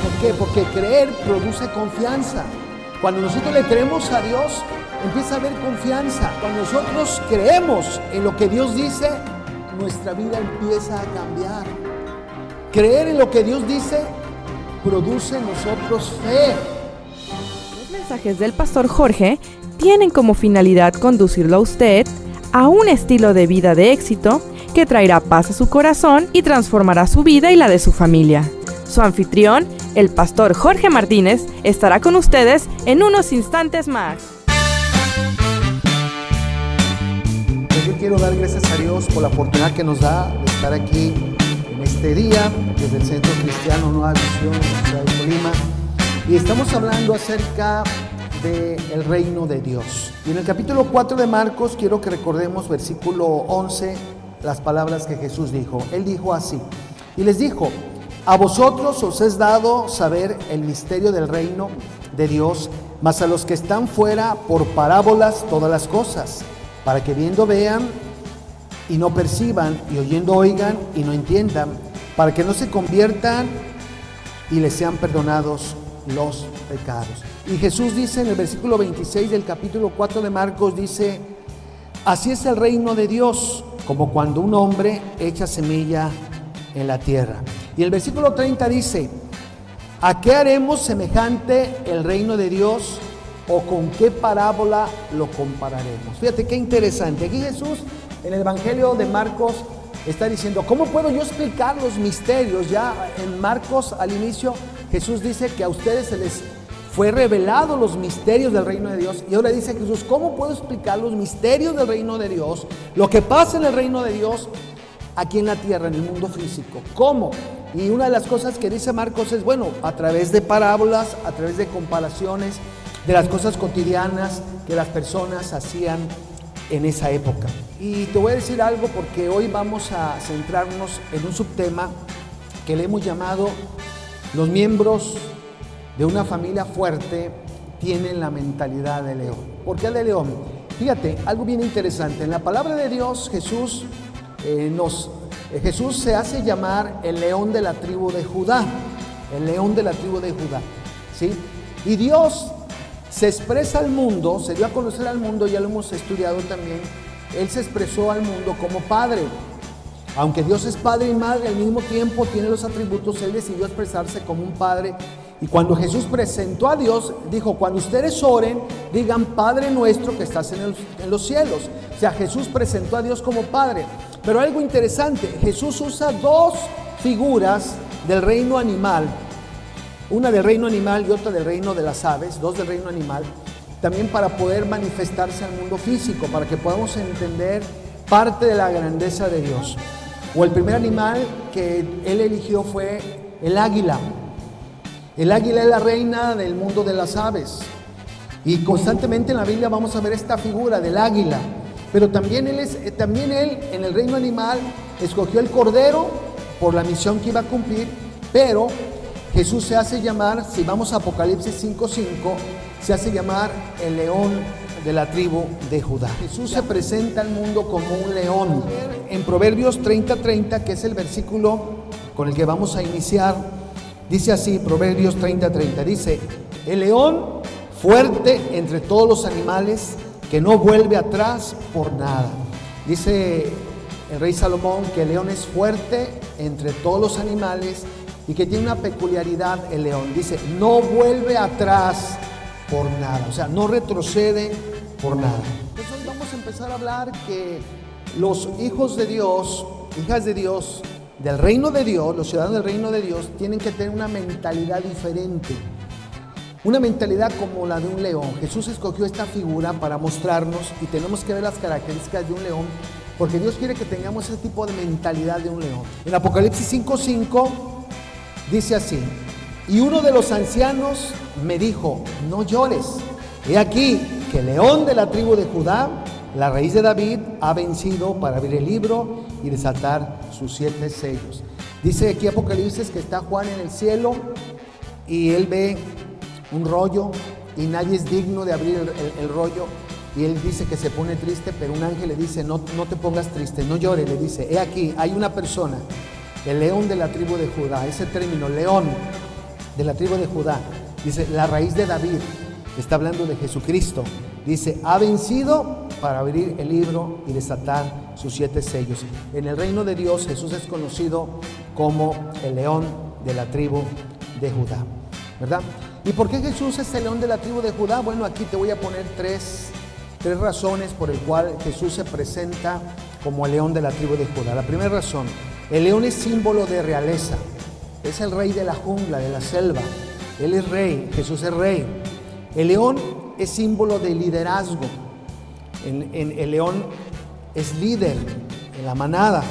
¿Por qué? Porque creer produce confianza. Cuando nosotros le creemos a Dios, empieza a haber confianza. Cuando nosotros creemos en lo que Dios dice, nuestra vida empieza a cambiar. Creer en lo que Dios dice produce en nosotros fe. Los mensajes del pastor Jorge tienen como finalidad conducirlo a usted a un estilo de vida de éxito que traerá paz a su corazón y transformará su vida y la de su familia. Su anfitrión, el pastor Jorge Martínez, estará con ustedes en unos instantes más. Pues yo quiero dar gracias a Dios por la oportunidad que nos da de estar aquí en este día desde el Centro Cristiano Nueva Visión en la ciudad de Colima, y estamos hablando acerca del reino de Dios. Y en el capítulo 4 de Marcos quiero que recordemos versículo 11, las palabras que Jesús dijo. Él dijo así, y les dijo: a vosotros os es dado saber el misterio del reino de Dios, mas a los que están fuera por parábolas todas las cosas, para que viendo vean y no perciban, y oyendo oigan y no entiendan, para que no se conviertan y les sean perdonados los pecados. Y Jesús dice en el versículo 26 del capítulo 4 de Marcos, dice: así es el reino de Dios, como cuando un hombre echa semilla en la tierra. Y el versículo 30 dice: ¿a qué haremos semejante el reino de Dios? ¿O con qué parábola lo compararemos? Fíjate qué interesante. Aquí Jesús en el Evangelio de Marcos está diciendo: ¿cómo puedo yo explicar los misterios? Ya en Marcos al inicio Jesús dice que a ustedes se les fue revelado los misterios del reino de Dios. Y ahora dice Jesús: ¿cómo puedo explicar los misterios del reino de Dios? Lo que pasa en el reino de Dios aquí en la tierra, en el mundo físico. ¿Cómo? Y una de las cosas que dice Marcos es, bueno, a través de parábolas, a través de comparaciones de las cosas cotidianas que las personas hacían en esa época. Y te voy a decir algo, porque hoy vamos a centrarnos en un subtema que le hemos llamado: los miembros de una familia fuerte tienen la mentalidad de león. ¿Por qué de león? Fíjate, algo bien interesante. En la palabra de Dios, Jesús se hace llamar el león de la tribu de Judá. El león de la tribu de Judá, ¿sí? Y Dios se expresa al mundo, se dio a conocer al mundo, ya lo hemos estudiado también. Él se expresó al mundo como Padre. Aunque Dios es Padre y Madre, al mismo tiempo tiene los atributos. Él decidió expresarse como un Padre. Y cuando Jesús presentó a Dios, dijo: cuando ustedes oren, digan: Padre nuestro que estás en los cielos. O sea, Jesús presentó a Dios como Padre. Pero algo interesante, Jesús usa dos figuras del reino animal, una del reino animal y otra del reino de las aves, dos del reino animal, también para poder manifestarse al mundo físico, para que podamos entender parte de la grandeza de Dios. O el primer animal que él eligió fue el águila. El águila es la reina del mundo de las aves. Y constantemente en la Biblia vamos a ver esta figura del águila. Pero también él en el reino animal escogió el cordero por la misión que iba a cumplir. Pero Jesús se hace llamar, si vamos a Apocalipsis 5:5, se hace llamar el león de la tribu de Judá. Jesús se presenta al mundo como un león. En Proverbios 30:30, que es el versículo con el que vamos a iniciar, dice así, Proverbios 30:30, dice: el león fuerte entre todos los animales, que no vuelve atrás por nada. Dice el rey Salomón que el león es fuerte entre todos los animales y que tiene una peculiaridad el león. Dice: no vuelve atrás por nada, o sea, no retrocede por nada. Entonces hoy vamos a empezar a hablar que los hijos de Dios, hijas de Dios, del reino de Dios, los ciudadanos del reino de Dios, tienen que tener una mentalidad diferente. Una mentalidad como la de un león. Jesús escogió esta figura para mostrarnos, y tenemos que ver las características de un león, porque Dios quiere que tengamos ese tipo de mentalidad de un león. En Apocalipsis 5:5 dice así: y uno de los ancianos me dijo: no llores, he aquí que el león de la tribu de Judá, la raíz de David, ha vencido para abrir el libro y desatar sus 7 sellos. Dice aquí Apocalipsis que está Juan en el cielo y él ve un rollo y nadie es digno de abrir el rollo, y él dice que se pone triste, pero un ángel le dice: no te pongas triste, no llores. Le dice: he aquí, hay una persona, el león de la tribu de Judá. Ese término, león, de la tribu de Judá. Dice, la raíz de David, está hablando de Jesucristo. Dice, ha vencido para abrir el libro y desatar sus 7 sellos. En el reino de Dios, Jesús es conocido como el león de la tribu de Judá, ¿verdad? ¿Y por qué Jesús es el león de la tribu de Judá? Bueno, aquí te voy a poner tres razones por el cual Jesús se presenta como el león de la tribu de Judá. La primera razón, el león es símbolo de realeza. Es el rey de la jungla, de la selva. Él es rey, Jesús es rey. El león es símbolo de liderazgo. El león es líder en la manada.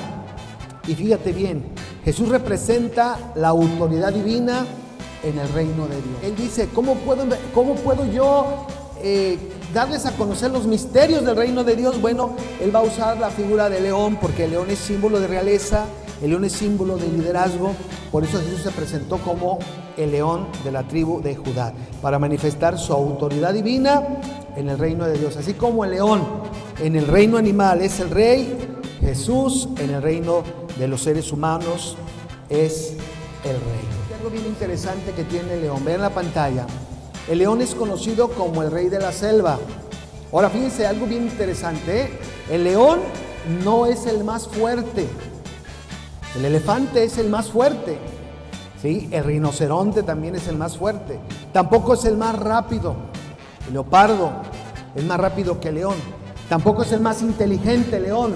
Y fíjate bien, Jesús representa la autoridad divina en el reino de Dios. Él dice, ¿cómo puedo yo darles a conocer los misterios del reino de Dios? Bueno, Él va a usar la figura de león, porque el león es símbolo de realeza, el león es símbolo de liderazgo. Por eso Jesús se presentó como el león de la tribu de Judá, para manifestar su autoridad divina en el reino de Dios. Así como el león en el reino animal es el rey, Jesús en el reino de los seres humanos es el rey. Algo bien interesante que tiene el león, vean la pantalla. El león es conocido como el rey de la selva. Ahora fíjense algo bien interesante, ¿eh? El león no es el más fuerte. El elefante es el más fuerte, ¿sí? El rinoceronte también es el más fuerte. Tampoco es el más rápido. El leopardo es más rápido que el león. Tampoco es el más inteligente el león.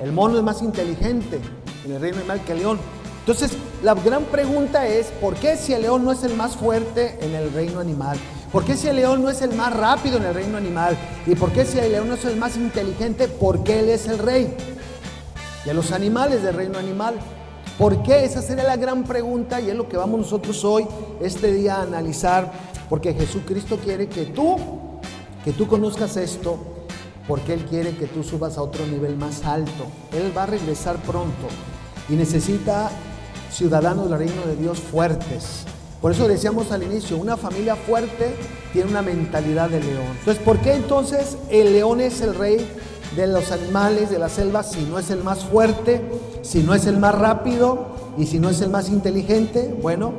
El mono es más inteligente en el reino animal que el león. Entonces, la gran pregunta es, ¿por qué si el león no es el más fuerte en el reino animal? ¿Por qué si el león no es el más rápido en el reino animal? ¿Y por qué si el león no es el más inteligente? Porque él es el rey de los animales del reino animal. ¿Por qué? Esa sería la gran pregunta y es lo que vamos nosotros hoy, este día, a analizar. Porque Jesucristo quiere que tú conozcas esto, porque Él quiere que tú subas a otro nivel más alto. Él va a regresar pronto y necesita ciudadanos del reino de Dios fuertes. Por eso decíamos al inicio, una familia fuerte tiene una mentalidad de león. Entonces, ¿por qué entonces el león es el rey de los animales de la selva si no es el más fuerte, si no es el más rápido y si no es el más inteligente? Bueno,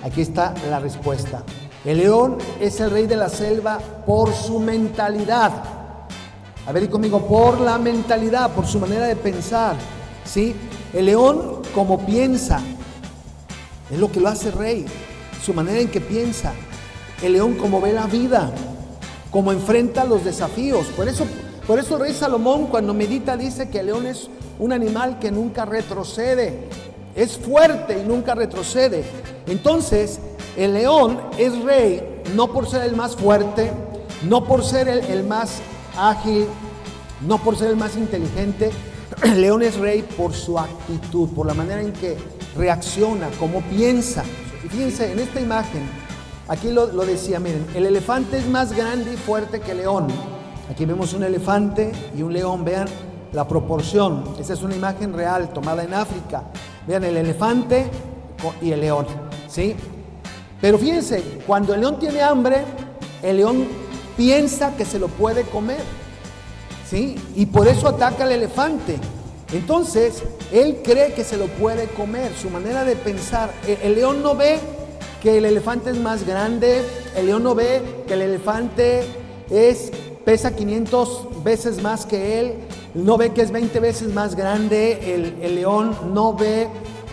aquí está la respuesta. El león es el rey de la selva por su mentalidad. A ver, y conmigo, por la mentalidad, por su manera de pensar, ¿sí? El león, como piensa, es lo que lo hace rey, su manera en que piensa. El león, como ve la vida, como enfrenta los desafíos. Por eso el rey Salomón, cuando medita, dice que el león es un animal que nunca retrocede, es fuerte y nunca retrocede. Entonces, el león es rey no por ser el más fuerte, no por ser el más ágil, no por ser el más inteligente. El león es rey por su actitud, por la manera en que reacciona, cómo piensa. Y fíjense, en esta imagen, aquí lo decía, miren, el elefante es más grande y fuerte que el león. Aquí vemos un elefante y un león, vean la proporción. Esa es una imagen real tomada en África. Vean el elefante y el león, ¿sí? Pero fíjense, cuando el león tiene hambre, el león piensa que se lo puede comer, ¿sí? Y por eso ataca al elefante. Entonces, él cree que se lo puede comer, su manera de pensar. El león no ve que el elefante es más grande, el león no ve que el elefante pesa 500 veces más que él, no ve que es 20 veces más grande, el león no ve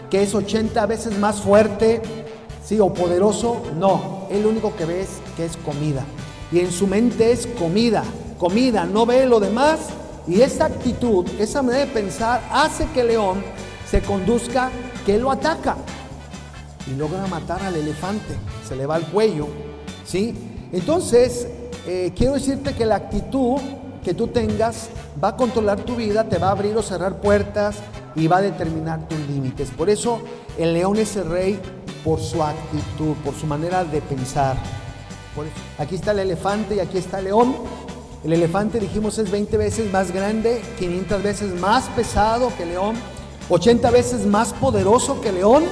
que es 80 veces más fuerte, ¿sí? O poderoso. No, él lo único que ve es que es comida. Y en su mente es comida, no ve lo demás. Y esa actitud, esa manera de pensar hace que el león se conduzca, que él lo ataca y logra matar al elefante, se le va al cuello, ¿sí? Entonces, quiero decirte que la actitud que tú tengas va a controlar tu vida, te va a abrir o cerrar puertas y va a determinar tus límites. Por eso el león es el rey por su actitud, por su manera de pensar. Aquí está el elefante y aquí está el león. El elefante, dijimos, es 20 veces más grande, 500 veces más pesado que el león, 80 veces más poderoso que el león,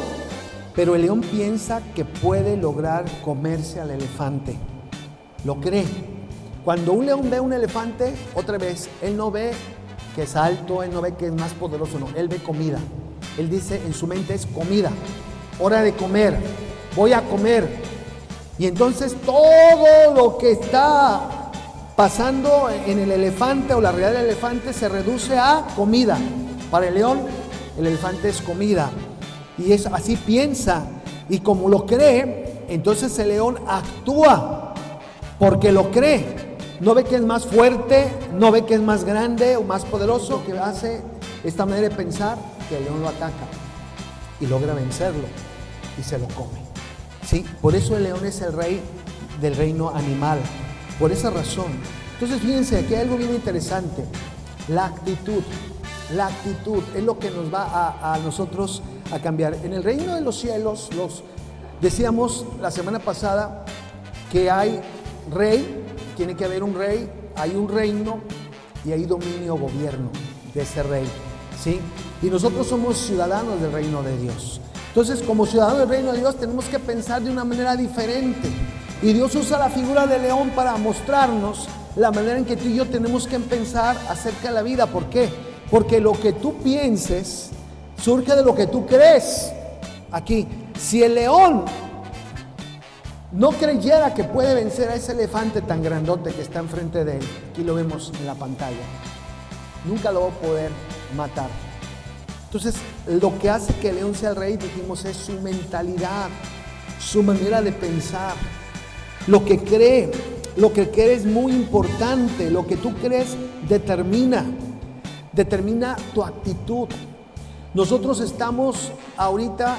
pero el león piensa que puede lograr comerse al elefante. Lo cree. Cuando un león ve a un elefante, otra vez, él no ve que es alto, él no ve que es más poderoso, no, él ve comida. Él dice en su mente es comida, hora de comer, voy a comer. Y entonces todo lo que está pasando en el elefante o la realidad del elefante se reduce a comida. Para el león, el elefante es comida. Y es así piensa. Y como lo cree, entonces el león actúa porque lo cree. No ve que es más fuerte, no ve que es más grande o más poderoso. Lo que hace esta manera de pensar, que el león lo ataca y logra vencerlo y se lo come. ¿Sí? Por eso el león es el rey del reino animal. Por esa razón. Entonces fíjense, aquí hay algo bien interesante. La actitud es lo que nos va a nosotros a cambiar. En el reino de los cielos, decíamos la semana pasada que hay rey, tiene que haber un rey, hay un reino y hay dominio o gobierno de ese rey, ¿sí? Y nosotros somos ciudadanos del reino de Dios. Entonces, como ciudadanos del reino de Dios, tenemos que pensar de una manera diferente. Y Dios usa la figura del león para mostrarnos la manera en que tú y yo tenemos que pensar acerca de la vida. ¿Por qué? Porque lo que tú pienses surge de lo que tú crees. Aquí, si el león no creyera que puede vencer a ese elefante tan grandote que está enfrente de él, aquí lo vemos en la pantalla, nunca lo va a poder matar. Entonces, lo que hace que el león sea el rey, dijimos, es su mentalidad, su manera de pensar, lo que cree es muy importante. Lo que tú crees determina tu actitud. Nosotros estamos ahorita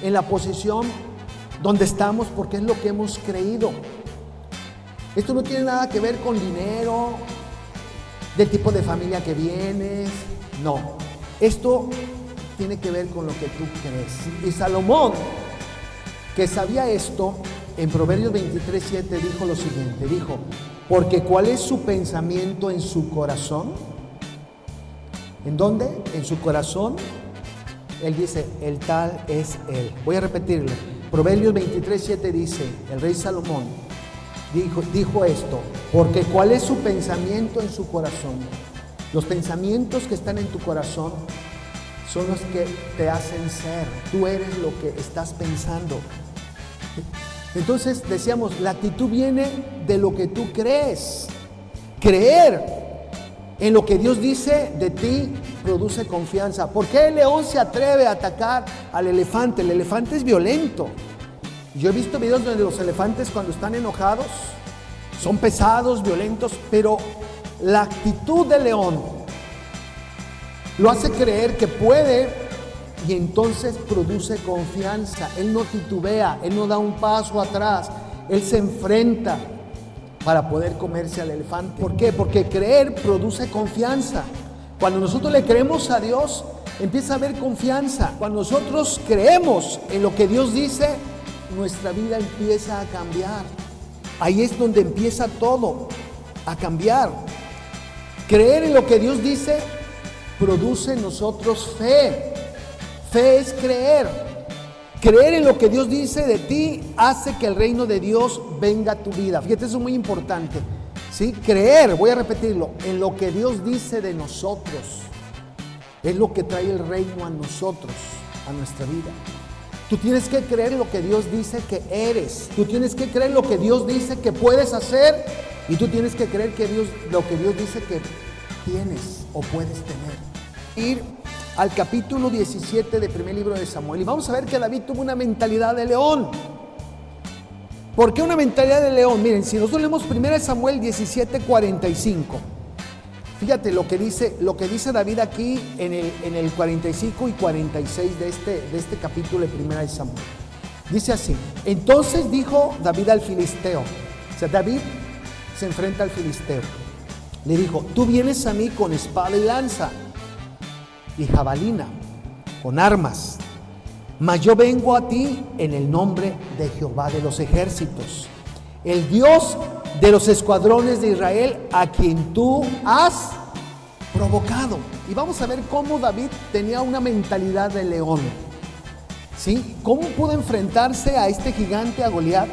en la posición donde estamos porque es lo que hemos creído. Esto no tiene nada que ver con dinero, del tipo de familia que vienes, no. Esto tiene que ver con lo que tú crees. Y Salomón, que sabía esto, en Proverbios 23:7 dijo lo siguiente, dijo, porque ¿cuál es su pensamiento en su corazón? ¿En dónde? En su corazón. Él dice, el tal es él. Voy a repetirlo. Proverbios 23:7 dice, el rey Salomón dijo esto, porque ¿cuál es su pensamiento en su corazón? Los pensamientos que están en tu corazón son los que te hacen ser. Tú eres lo que estás pensando. Entonces decíamos, la actitud viene de lo que tú crees. Creer en lo que Dios dice de ti produce confianza. ¿Por qué el león se atreve a atacar al elefante? El elefante es violento. Yo he visto videos donde los elefantes cuando están enojados son pesados, violentos, pero la actitud del león lo hace creer que puede y entonces produce confianza. Él no titubea, él no da un paso atrás, él se enfrenta para poder comerse al elefante. ¿Por qué? Porque creer produce confianza. Cuando nosotros le creemos a Dios, empieza a haber confianza. Cuando nosotros creemos en lo que Dios dice, nuestra vida empieza a cambiar. Ahí es donde empieza todo a cambiar. Creer en lo que Dios dice produce en nosotros fe. Fe es creer. Creer en lo que Dios dice de ti hace que el reino de Dios venga a tu vida. Fíjate, eso es muy importante, ¿sí? Creer, voy a repetirlo, en lo que Dios dice de nosotros es lo que trae el reino a nosotros, a nuestra vida. Tú tienes que creer en lo que Dios dice que eres. Tú tienes que creer en lo que Dios dice que puedes hacer. Y tú tienes que creer que lo que Dios dice que tienes o puedes tener. Ir al capítulo 17 del primer libro de Samuel. Y vamos a ver que David tuvo una mentalidad de león. ¿Por qué una mentalidad de león? Miren, si nosotros leemos 1 Samuel 17:45. Fíjate lo que dice David aquí en el 45 y 46 de este capítulo de 1 Samuel. Dice así, entonces dijo David al filisteo, o sea, David se enfrenta al filisteo. Le dijo, tú vienes a mí con espada y lanza y jabalina, con armas, mas yo vengo a ti en el nombre de Jehová de los ejércitos, el Dios de los escuadrones de Israel, a quien tú has provocado. Y vamos a ver cómo David tenía una mentalidad de león, ¿sí? Cómo pudo enfrentarse a este gigante, a Goliat.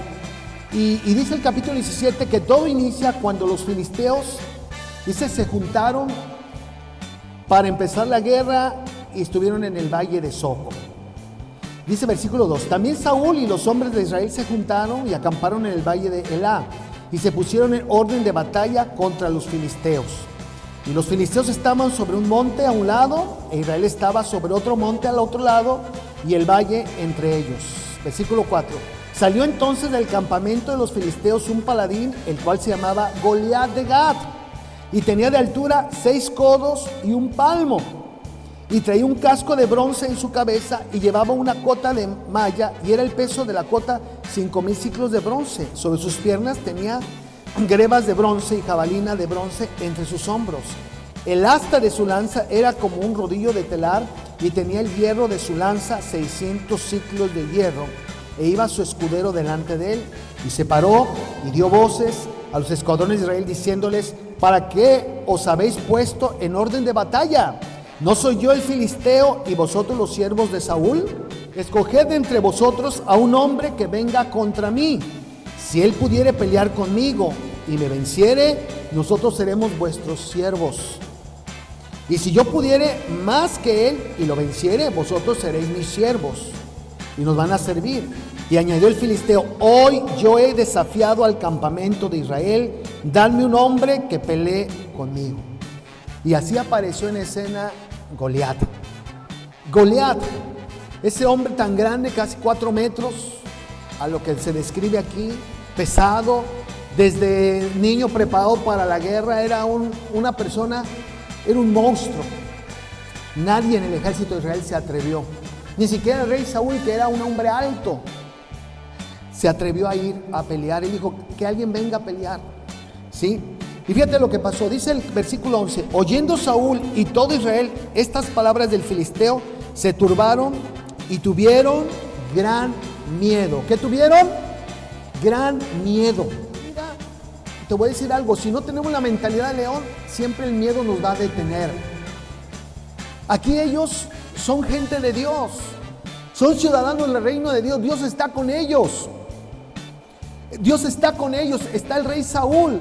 Y dice el capítulo 17 que todo inicia cuando los filisteos, dice, se juntaron para empezar la guerra y estuvieron en el valle de Soco. Dice versículo 2, también Saúl y los hombres de Israel se juntaron y acamparon en el valle de Elá y se pusieron en orden de batalla contra los filisteos. Y los filisteos estaban sobre un monte a un lado, e Israel estaba sobre otro monte al otro lado, y el valle entre ellos. Versículo 4. Salió entonces del campamento de los filisteos un paladín, el cual se llamaba Goliat de Gat, y tenía de altura 6 codos y 1 palmo, y traía un casco de bronce en su cabeza, y llevaba una cota de malla, y era el peso de la cota 5,000 ciclos de bronce. Sobre sus piernas tenía grebas de bronce y jabalina de bronce entre sus hombros. El asta de su lanza era como un rodillo de telar, y tenía el hierro de su lanza 600 ciclos de hierro, e iba su escudero delante de él, y se paró y dio voces a los escuadrones de Israel diciéndoles: ¿para qué os habéis puesto en orden de batalla? ¿No soy yo el filisteo y vosotros los siervos de Saúl? Escoged de entre vosotros a un hombre que venga contra mí. Si él pudiere pelear conmigo y me venciere, nosotros seremos vuestros siervos. Y si yo pudiere más que él y lo venciere, vosotros seréis mis siervos y nos van a servir. Y añadió el filisteo: hoy yo he desafiado al campamento de Israel, dadme un hombre que pelee conmigo. Y así apareció en escena Goliat. Goliat, ese hombre tan grande, casi 4 metros, a lo que se describe aquí, pesado, desde niño preparado para la guerra, era una persona, era un monstruo. Nadie en el ejército de Israel se atrevió, ni siquiera el rey Saúl, que era un hombre alto, se atrevió a ir a pelear. Él dijo: que alguien venga a pelear, ¿sí? Y fíjate lo que pasó, dice el versículo 11: oyendo Saúl y todo Israel estas palabras del filisteo, se turbaron y tuvieron gran miedo. ¿Qué tuvieron? Gran miedo. Mira, te voy a decir algo: si no tenemos la mentalidad de león, siempre el miedo nos va a detener. Aquí ellos son gente de Dios, son ciudadanos del reino de Dios. Dios está con ellos. Dios está con ellos. Está el rey Saúl.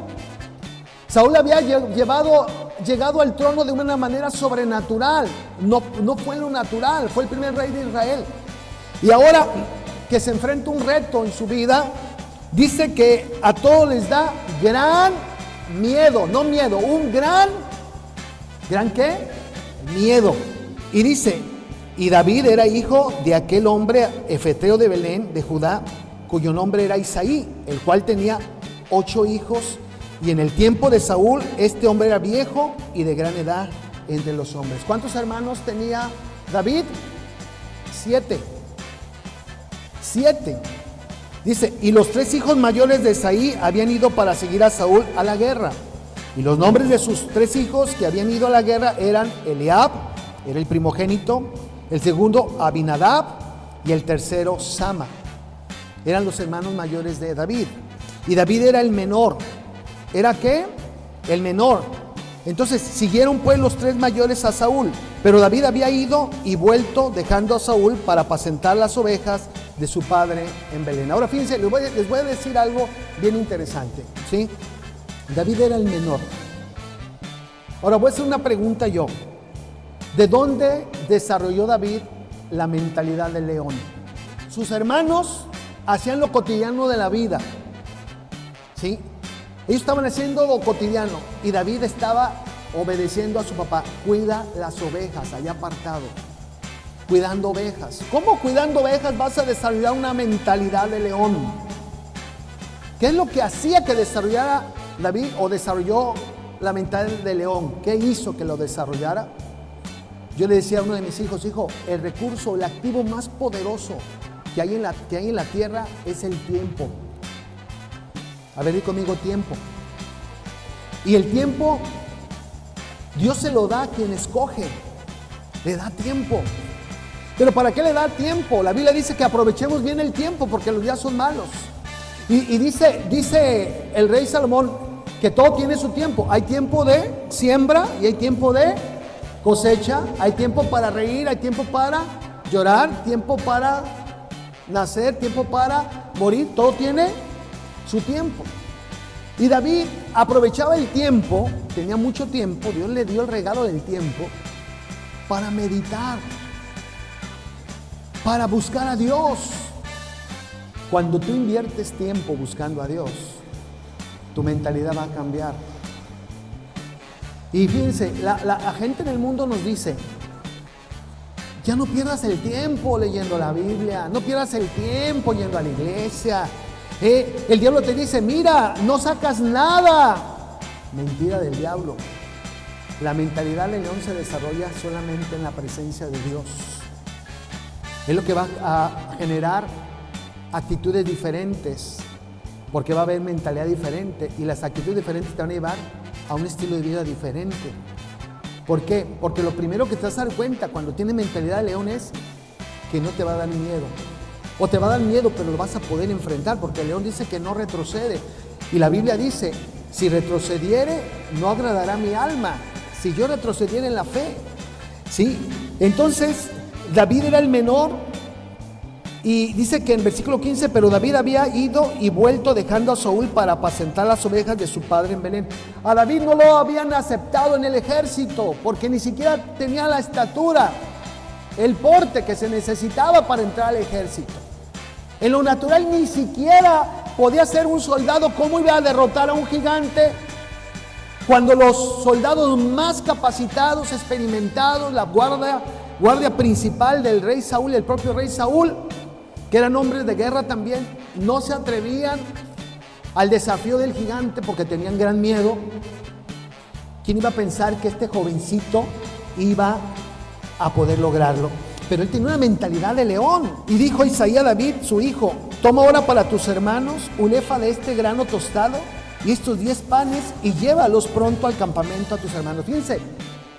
Saúl había llegado al trono de una manera sobrenatural. No fue lo natural, fue el primer rey de Israel. Y ahora que se enfrenta un reto en su vida, dice que a todos les da gran miedo, no miedo, un ¿gran qué? Miedo. Y dice: y David era hijo de aquel hombre efeteo de Belén, de Judá, cuyo nombre era Isaí, el cual tenía 8 hijos. Y en el tiempo de Saúl, este hombre era viejo y de gran edad entre los hombres. ¿Cuántos hermanos tenía David? 7. Dice: y los 3 hijos mayores de Isaí habían ido para seguir a Saúl a la guerra. Y los nombres de sus 3 hijos que habían ido a la guerra eran Eliab, era el primogénito; el segundo Abinadab, y el tercero Sama. Eran los hermanos mayores de David. Y David era el menor. ¿Era qué? El menor. Entonces siguieron pues los 3 mayores a Saúl. Pero David había ido y vuelto, dejando a Saúl para apacentar las ovejas de su padre en Belén. Ahora fíjense, les voy a decir algo bien interesante, ¿sí? David era el menor. Ahora voy a hacer una pregunta yo. ¿De dónde desarrolló David la mentalidad del león? Sus hermanos hacían lo cotidiano de la vida, ¿sí? Ellos estaban haciendo lo cotidiano y David estaba obedeciendo a su papá. Cuida las ovejas, allá apartado, cuidando ovejas. ¿Cómo cuidando ovejas vas a desarrollar una mentalidad de león? ¿Qué es lo que hacía que desarrollara David o desarrolló la mentalidad de león? ¿Qué hizo que lo desarrollara? Yo le decía a uno de mis hijos: hijo, el recurso, el activo más poderoso que hay en la tierra es el tiempo. A ver, di conmigo: tiempo. Y el tiempo, Dios se lo da a quien escoge. Le da tiempo. Pero ¿para qué le da tiempo? La Biblia dice que aprovechemos bien el tiempo, porque los días son malos. Y dice el rey Salomón que todo tiene su tiempo. Hay tiempo de siembra y hay tiempo de cosecha. Hay tiempo para reír, hay tiempo para llorar, tiempo para nacer, tiempo para morir. Todo tiene su tiempo. Y David aprovechaba el tiempo, tenía mucho tiempo. Dios le dio el regalo del tiempo para meditar. para buscar a Dios. Cuando tú inviertes tiempo buscando a Dios, tu mentalidad va a cambiar. Y fíjense, la gente en el mundo nos dice, ya no pierdas el tiempo leyendo la Biblia, no pierdas el tiempo yendo a la iglesia. El diablo te dice, mira, no sacas nada. Mentira del diablo. La mentalidad de león se desarrolla solamente en la presencia de Dios. Es lo que va a generar actitudes diferentes, porque va a haber mentalidad diferente y las actitudes diferentes te van a llevar a un estilo de vida diferente. ¿Por qué? Porque lo primero que te vas a dar cuenta cuando tienes mentalidad de león es que no te va a dar miedo. O te va a dar miedo, pero lo vas a poder enfrentar, porque el león dice que no retrocede. Y la Biblia dice, si retrocediere, no agradará mi alma. Si yo retrocediera en la fe, ¿sí? Entonces, David era el menor. Y dice que en versículo 15, pero David había ido y vuelto dejando a Saúl para apacentar las ovejas de su padre en Belén. A David no lo habían aceptado en el ejército, porque ni siquiera tenía la estatura, el porte que se necesitaba para entrar al ejército. En lo natural ni siquiera podía ser un soldado. ¿Cómo iba a derrotar a un gigante? Cuando los soldados más capacitados, experimentados, la guardia principal del rey Saúl, el propio rey Saúl, que eran hombres de guerra también, no se atrevían al desafío del gigante porque tenían gran miedo. ¿Quién iba a pensar que este jovencito iba a poder lograrlo? Pero él tenía una mentalidad de león. Y dijo Isaí a David, su hijo, toma ahora para tus hermanos un efa de este grano tostado y estos 10 panes y llévalos pronto al campamento a tus hermanos. Fíjense,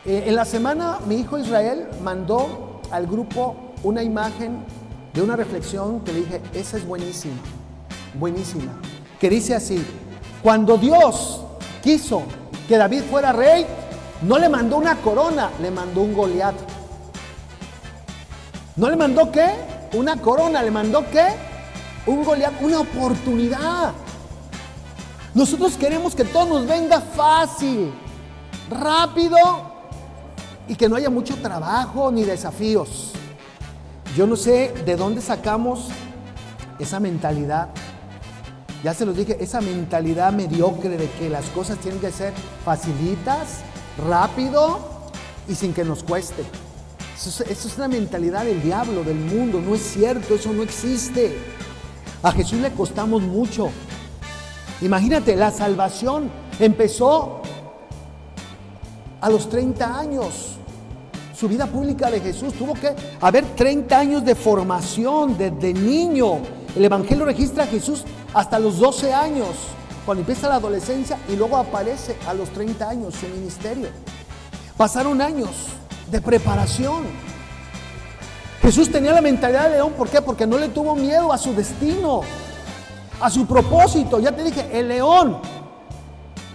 en la semana mi hijo Israel mandó al grupo una imagen de una reflexión que le dije, esa es buenísima, buenísima, que dice así: cuando Dios quiso que David fuera rey, no le mandó una corona, le mandó un Goliat. ¿No le mandó qué? Una corona, le mandó qué? Un Goliat, una oportunidad. Nosotros queremos que todo nos venga fácil, rápido y que no haya mucho trabajo ni desafíos. Yo no sé de dónde sacamos esa mentalidad. Ya se los dije, esa mentalidad mediocre de que las cosas tienen que ser facilitas, rápido y sin que nos cueste. Eso es una mentalidad del diablo, del mundo. No es cierto, eso no existe. A Jesús le costamos mucho. Imagínate, la salvación empezó a los 30 años. Su vida pública de Jesús tuvo que haber 30 años de formación desde niño. El Evangelio registra a Jesús hasta los 12 años, cuando empieza la adolescencia, y luego aparece a los 30 años su ministerio. Pasaron años de preparación. Jesús tenía la mentalidad de león. ¿Por qué? Porque no le tuvo miedo a su destino, a su propósito. Ya te dije, el león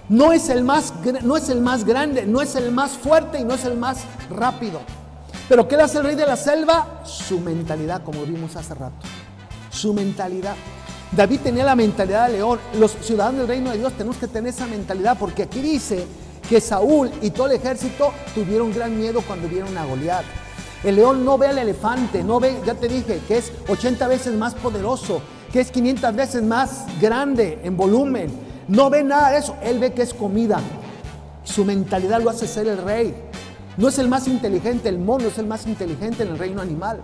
no es el más grande, no es el más fuerte y no es el más rápido. Pero ¿qué le hace el rey de la selva? Su mentalidad, como vimos hace rato. Su mentalidad. David tenía la mentalidad de león. Los ciudadanos del reino de Dios tenemos que tener esa mentalidad, porque aquí dice que Saúl y todo el ejército tuvieron gran miedo cuando vieron a Goliat. El león no ve al elefante, no ve, ya te dije, que es 80 veces más poderoso, que es 500 veces más grande en volumen. No ve nada de eso, él ve que es comida. Su mentalidad lo hace ser el rey. No es el más inteligente, el mono es el más inteligente en el reino animal.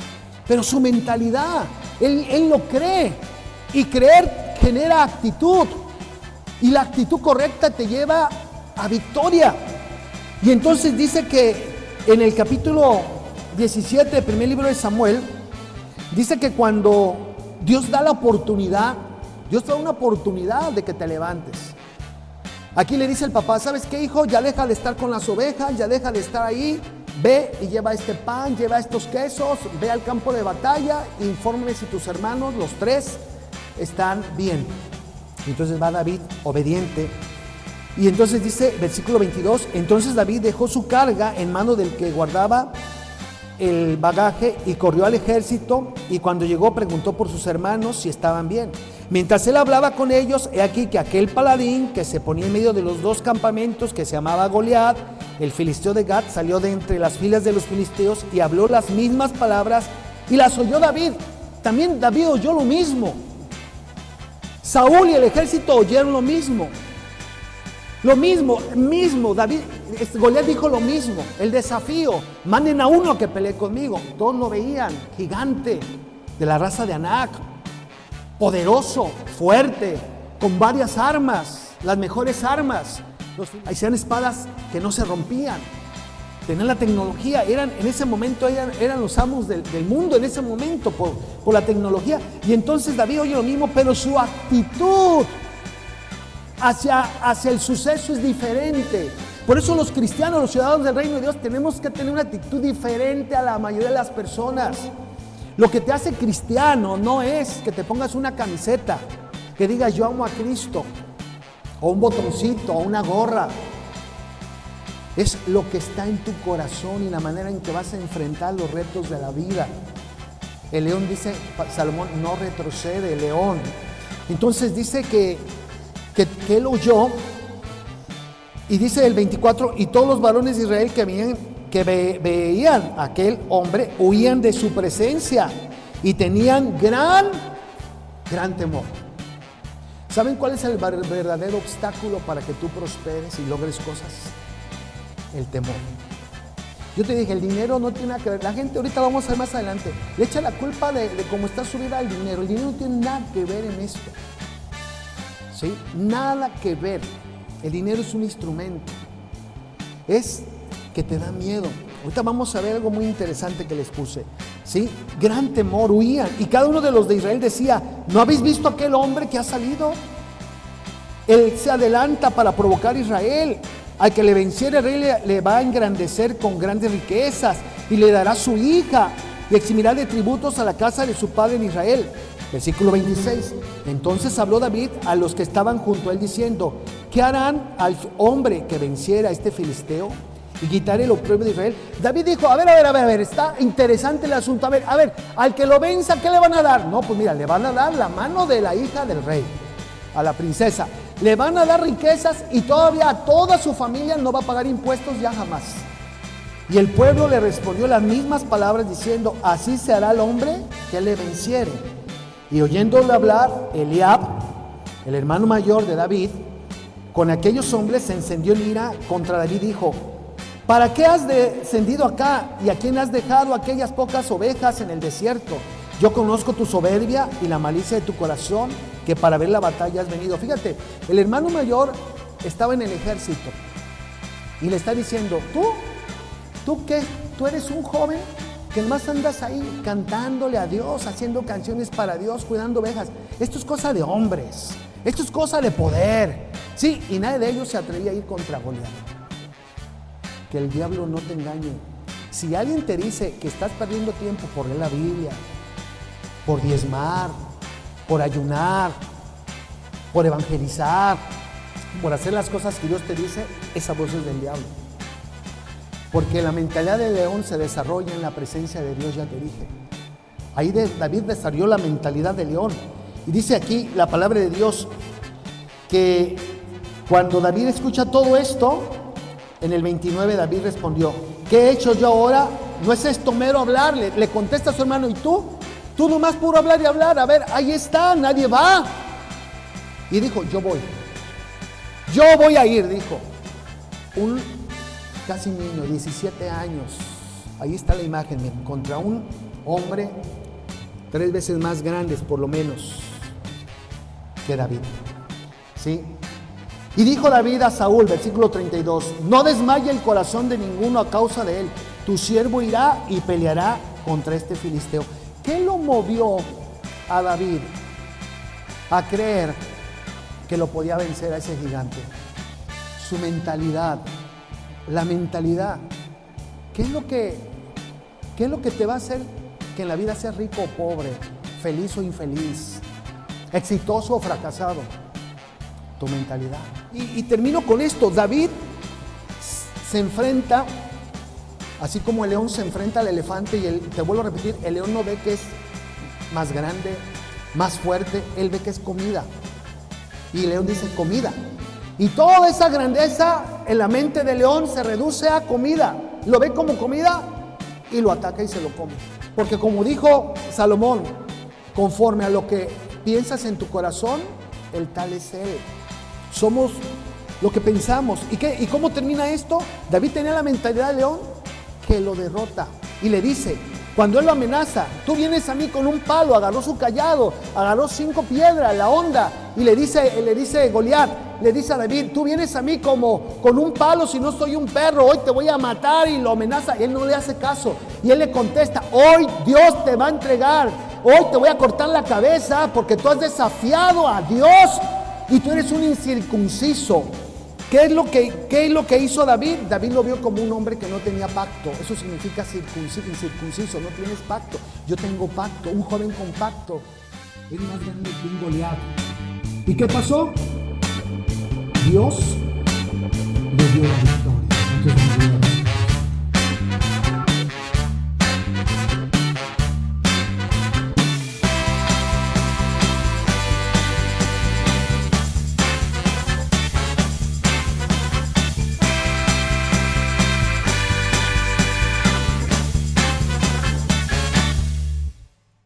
Pero su mentalidad, él lo cree. Y creer genera actitud. Y la actitud correcta te lleva a victoria. Y entonces dice que en el capítulo 17 del primer libro de Samuel, dice que cuando Dios da la oportunidad, Dios te da una oportunidad de que te levantes. Aquí le dice el papá, ¿sabes qué, hijo? Ya deja de estar con las ovejas, ya deja de estar ahí. Ve y lleva este pan, lleva estos quesos, ve al campo de batalla, infórmame si tus hermanos, los 3, están bien. Y entonces va David, obediente. Y entonces dice, versículo 22, entonces David dejó su carga en mano del que guardaba el bagaje y corrió al ejército, y cuando llegó preguntó por sus hermanos si estaban bien. Mientras él hablaba con ellos, he aquí que aquel paladín que se ponía en medio de los 2 campamentos, que se llamaba Goliat, el filisteo de Gat, salió de entre las filas de los filisteos y habló las mismas palabras y las oyó David. También David oyó lo mismo. Saúl y el ejército oyeron lo mismo. Lo mismo, David, Goliat dijo lo mismo, el desafío, manden a uno que pelee conmigo. Todos lo veían, gigante, de la raza de Anac, poderoso, fuerte, con varias armas, las mejores armas. Hacían espadas que no se rompían, tenían la tecnología, en ese momento eran los amos del mundo, en ese momento, por la tecnología. Y entonces David oye lo mismo, pero su actitud hacia el suceso es diferente. Por eso los cristianos, los ciudadanos del reino de Dios, tenemos que tener una actitud diferente a la mayoría de las personas. Lo que te hace cristiano no es que te pongas una camiseta que diga yo amo a Cristo, o un botoncito, o una gorra. Es lo que está en tu corazón y la manera en que vas a enfrentar los retos de la vida. El león, dice Salomón, no retrocede, el león. Entonces dice que él oyó, y dice el 24, y todos los varones de Israel que veían a aquel hombre huían de su presencia y tenían gran temor. ¿Saben cuál es el verdadero obstáculo para que tú prosperes y logres cosas? El temor. Yo te dije, el dinero no tiene nada que ver. La gente, ahorita vamos a ver más adelante, le echa la culpa de cómo está su vida al dinero. El dinero no tiene nada que ver en esto. ¿Sí? Nada que ver. El dinero es un instrumento. Es que te da miedo. Ahorita vamos a ver algo muy interesante que les puse. ¿Sí? Gran temor, huían. Y cada uno de los de Israel decía, ¿no habéis visto aquel hombre que ha salido? Él se adelanta para provocar a Israel. Al que le venciere el rey le va a engrandecer con grandes riquezas y le dará su hija y eximirá de tributos a la casa de su padre en Israel. Versículo 26. Entonces habló David a los que estaban junto a él diciendo, ¿qué harán al hombre que venciera a este filisteo y quitare el oprobio de Israel? David dijo, a ver, está interesante el asunto. A ver, al que lo venza, ¿qué le van a dar? No, pues mira, le van a dar la mano de la hija del rey, a la princesa. Le van a dar riquezas y todavía a toda su familia no va a pagar impuestos ya jamás. Y el pueblo le respondió las mismas palabras diciendo, así se hará al hombre que le venciere. Y oyéndole hablar, Eliab, el hermano mayor de David, con aquellos hombres se encendió en ira contra David y dijo, ¿para qué has descendido acá? ¿Y a quién has dejado aquellas pocas ovejas en el desierto? Yo conozco tu soberbia y la malicia de tu corazón, que para ver la batalla has venido. Fíjate, el hermano mayor estaba en el ejército y le está diciendo, ¿tú qué? ¿Tú eres un joven que más andas ahí cantándole a Dios, haciendo canciones para Dios, cuidando ovejas? Esto es cosa de hombres, esto es cosa de poder. Sí, y nadie de ellos se atrevía a ir contra Goliat. Que el diablo no te engañe. Si alguien te dice que estás perdiendo tiempo por leer la Biblia, por diezmar, por ayunar, por evangelizar, por hacer las cosas que Dios te dice, esa voz es del diablo. Porque la mentalidad del león se desarrolla en la presencia de Dios, ya te dije. Ahí David desarrolló la mentalidad del león. Y dice aquí la palabra de Dios que cuando David escucha todo esto, en el 29 David respondió, ¿qué he hecho yo ahora? No es esto mero hablar. Le contesta a su hermano, ¿y tú? Tú nomás puro hablar y hablar. A ver, ahí está, nadie va. Y dijo, yo voy a ir, dijo. Un casi niño, 17 años. Ahí está la imagen, contra un hombre 3 veces más grandes, por lo menos, que David. ¿Sí? Y dijo David a Saúl, versículo 32, no desmaye el corazón de ninguno a causa de él. Tu siervo irá y peleará contra este filisteo. ¿Qué lo movió a David a creer que lo podía vencer a ese gigante? Su mentalidad, la mentalidad. ¿Qué es lo que te va a hacer que en la vida seas rico o pobre, feliz o infeliz, exitoso o fracasado? Tu mentalidad. Y termino con esto. David se enfrenta, así como el león se enfrenta al elefante, y te vuelvo a repetir, el león no ve que es más grande, más fuerte, él ve que es comida. Y el león dice comida. Y toda esa grandeza en la mente del león se reduce a comida. Lo ve como comida y lo ataca y se lo come. Porque como dijo Salomón, conforme a lo que piensas en tu corazón, el tal es él. Somos lo que pensamos. ¿Y cómo termina esto? David tenía la mentalidad de león que lo derrota. Y le dice, cuando él lo amenaza, tú vienes a mí con un palo, agarró su callado, agarró 5 piedras, la honda, y le dice Goliat, le dice a David, tú vienes a mí como con un palo, si no soy un perro, hoy te voy a matar, y lo amenaza, y él no le hace caso, y él le contesta, hoy Dios te va a entregar, hoy te voy a cortar la cabeza, porque tú has desafiado a Dios, y tú eres un incircunciso. ¿Qué es lo que hizo David? David lo vio como un hombre que no tenía pacto. Eso significa incircunciso, no tienes pacto. Yo tengo pacto, un joven con pacto. Es más grande que un Goliat. ¿Y qué pasó? Dios le dio la victoria.